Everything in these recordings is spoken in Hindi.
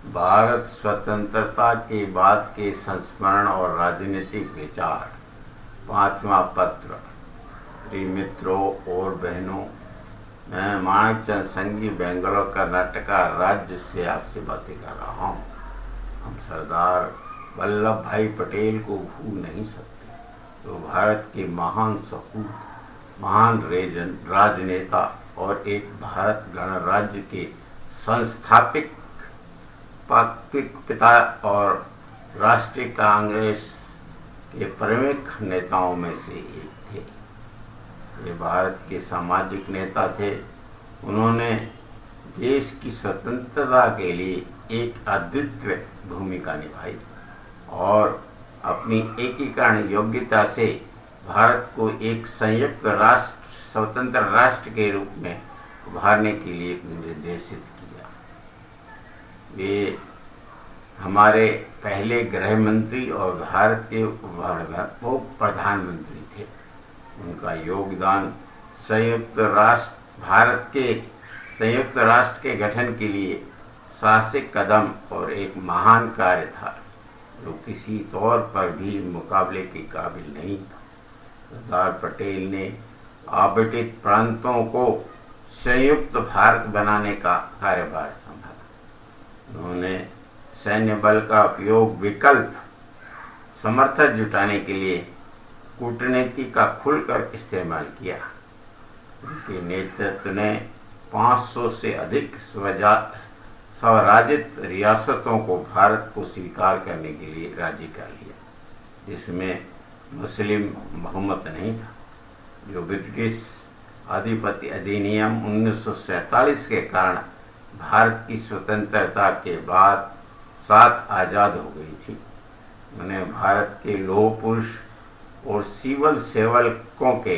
भारत स्वतंत्रता के बाद के संस्मरण और राजनीतिक विचार। पांचवा पत्र। प्रिय मित्रों और बहनों, मैं माणिकचंद संघी, बेंगलोर, कर्नाटक राज्य से आपसे बातें कर रहा हूँ। हम सरदार वल्लभ भाई पटेल को भूल नहीं सकते, जो भारत के महान सपूत, महान राजनेता और एक भारत गणराज्य के संस्थापक पिता और राष्ट्रीय कांग्रेस के प्रमुख नेताओं में से एक थे। ये भारत के सामाजिक नेता थे। उन्होंने देश की स्वतंत्रता के लिए एक अद्वितीय भूमिका निभाई और अपनी एकीकरण योग्यता से भारत को एक संयुक्त राष्ट्र, स्वतंत्र राष्ट्र के रूप में उभारने के लिए निर्देशित किया। वे हमारे पहले गृह मंत्री और भारत के उप प्रधानमंत्री थे। उनका योगदान भारत के संयुक्त राष्ट्र के गठन के लिए साहसिक कदम और एक महान कार्य था, जो किसी तौर पर भी मुकाबले के काबिल नहीं था। सरदार पटेल ने आवंटित प्रांतों को संयुक्त भारत बनाने का कार्यभार संभाला। उन्होंने सैन्य बल का उपयोग विकल्प समर्थन जुटाने के लिए कूटनीति का खुलकर इस्तेमाल किया। उनके नेतृत्व ने 500 से अधिक स्वराजित रियासतों को भारत को स्वीकार करने के लिए राजी कर लिया, जिसमें मुस्लिम बहुमत नहीं था। जो ब्रिटिश आधिपत्य अधिनियम 1947 के कारण भारत की स्वतंत्रता के बाद 7 आज़ाद हो गई थी। उन्हें भारत के लौह पुरुष और सिविल सेवकों के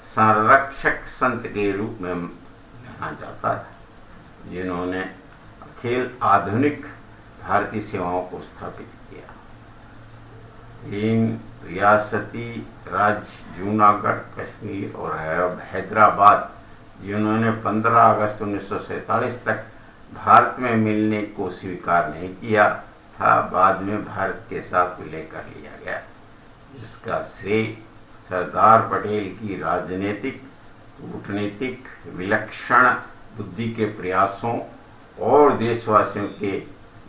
संरक्षक संत के रूप में जाना जाता था, जिन्होंने अखिल आधुनिक भारतीय सेवाओं को स्थापित किया। 3 रियासती राज्य जूनागढ़, कश्मीर और हैदराबाद, जिन्होंने 15 अगस्त 1947 तक भारत में मिलने को स्वीकार नहीं किया था, बाद में भारत के साथ विलय कर लिया गया, जिसका श्रेय सरदार पटेल की राजनीतिक कूटनीतिक विलक्षण बुद्धि के प्रयासों और देशवासियों के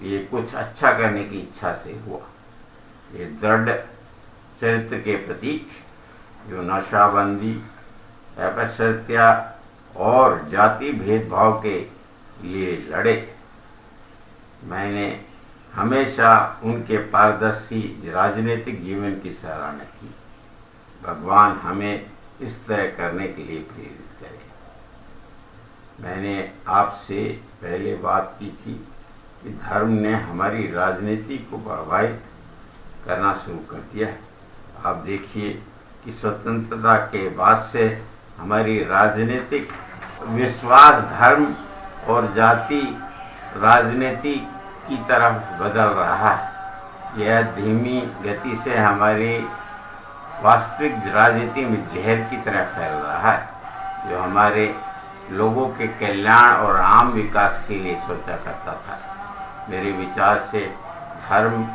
लिए कुछ अच्छा करने की इच्छा से हुआ। ये दृढ़ चरित्र के प्रतीक, जो नशाबंदी, अपशस्त्रता और जाति भेदभाव के लिए लड़े। मैंने हमेशा उनके पारदर्शी राजनीतिक जीवन की सराहना की। भगवान हमें इस तरह करने के लिए प्रेरित करे। मैंने आपसे पहले बात की थी कि धर्म ने हमारी राजनीति को प्रभावित करना शुरू कर दिया है। आप देखिए कि स्वतंत्रता के बाद से हमारी राजनीतिक विश्वास धर्म और जाति राजनीति की तरफ बदल रहा है। यह धीमी गति से हमारी वास्तविक राजनीति में जहर की तरह फैल रहा है, जो हमारे लोगों के कल्याण और आम विकास के लिए सोचा करता था। मेरे विचार से धर्म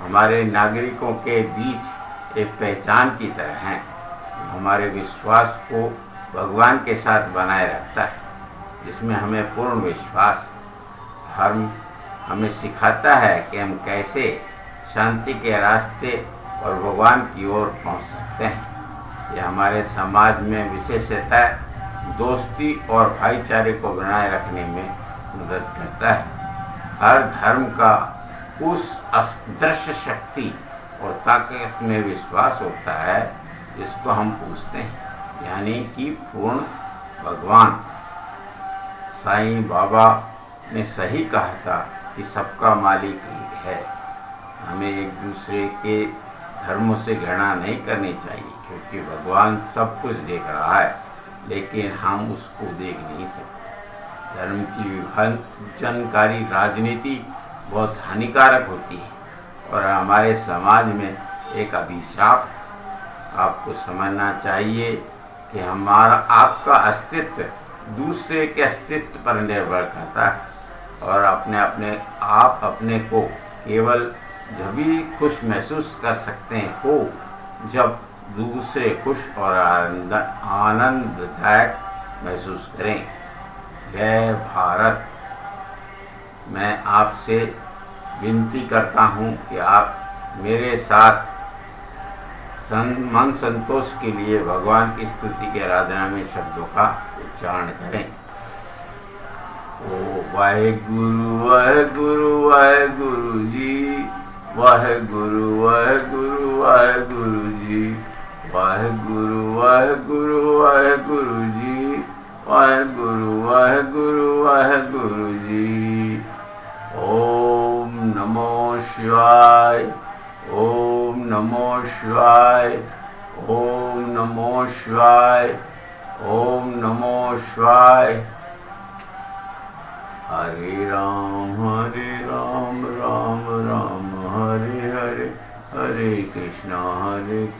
हमारे नागरिकों के बीच एक पहचान की तरह है, जो हमारे विश्वास को भगवान के साथ बनाए रखता है, जिसमें हमें पूर्ण विश्वास। धर्म हमें सिखाता है कि हम कैसे शांति के रास्ते और भगवान की ओर पहुंच सकते हैं। यह हमारे समाज में विशेषतः दोस्ती और भाईचारे को बनाए रखने में मदद करता है। हर धर्म का उस अदृश्य शक्ति और ताकत में विश्वास होता है जिसको हम पूछते हैं, यानी कि पूर्ण भगवान। साईं बाबा ने सही कहा था कि सबका मालिक एक है। हमें एक दूसरे के धर्मों से घृणा नहीं करनी चाहिए, क्योंकि भगवान सब कुछ देख रहा है, लेकिन हम उसको देख नहीं सकते। धर्म की विभाजनकारी राजनीति बहुत हानिकारक होती है और हमारे समाज में एक अभिशाप। आपको समझना चाहिए कि हमारा आपका अस्तित्व दूसरे के अस्तित्व पर निर्भर करता है। और आप अपने को केवल जभी खुश महसूस कर सकते हो जब दूसरे खुश और आनंददायक महसूस करें। जय भारत। मैं आपसे विनती करता हूँ कि आप मेरे साथ मन संतोष के लिए भगवान की स्तुति की आराधना में शब्दों का उच्चारण करें। ओ वाहेगुरु वाहेगुरु वाहेगुरु जी, वाहेगुरु वाहेगुरु वाहेगुरु जी, वाहेगुरु वाहेगुरु वाहेगुरु जी, वाहेगुरु वाहेगुरु वाहेगुरु जी। ओम नमो शिवाय, ओम नमो शिवाय, ओम नमो शिवाय, ओम नमो शिवाय। हरे राम राम राम हरे हरे, हरे कृष्णा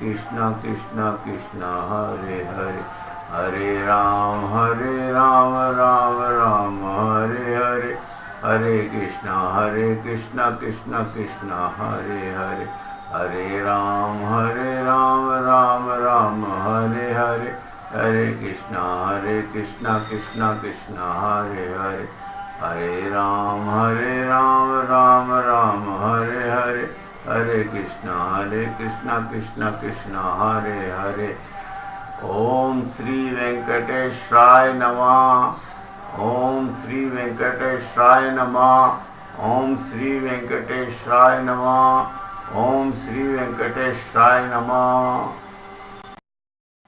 कृष्णा कृष्णा हरे हरे, हरे राम राम राम हरे हरे, हरे कृष्णा कृष्णा कृष्णा हरे हरे, हरे राम राम राम हरे हरे, हरे कृष्णा कृष्णा कृष्णा हरे हरे, हरे राम राम राम हरे हरे, हरे कृष्णा कृष्णा कृष्णा हरे हरे। ओम श्री वेंकटेश्वराय नमः, ओम श्री वेंकटेश्वराय नमः, ओम श्री वेंकटेश्वराय नमः, ओम श्री वेंकटेश्वराय नमः।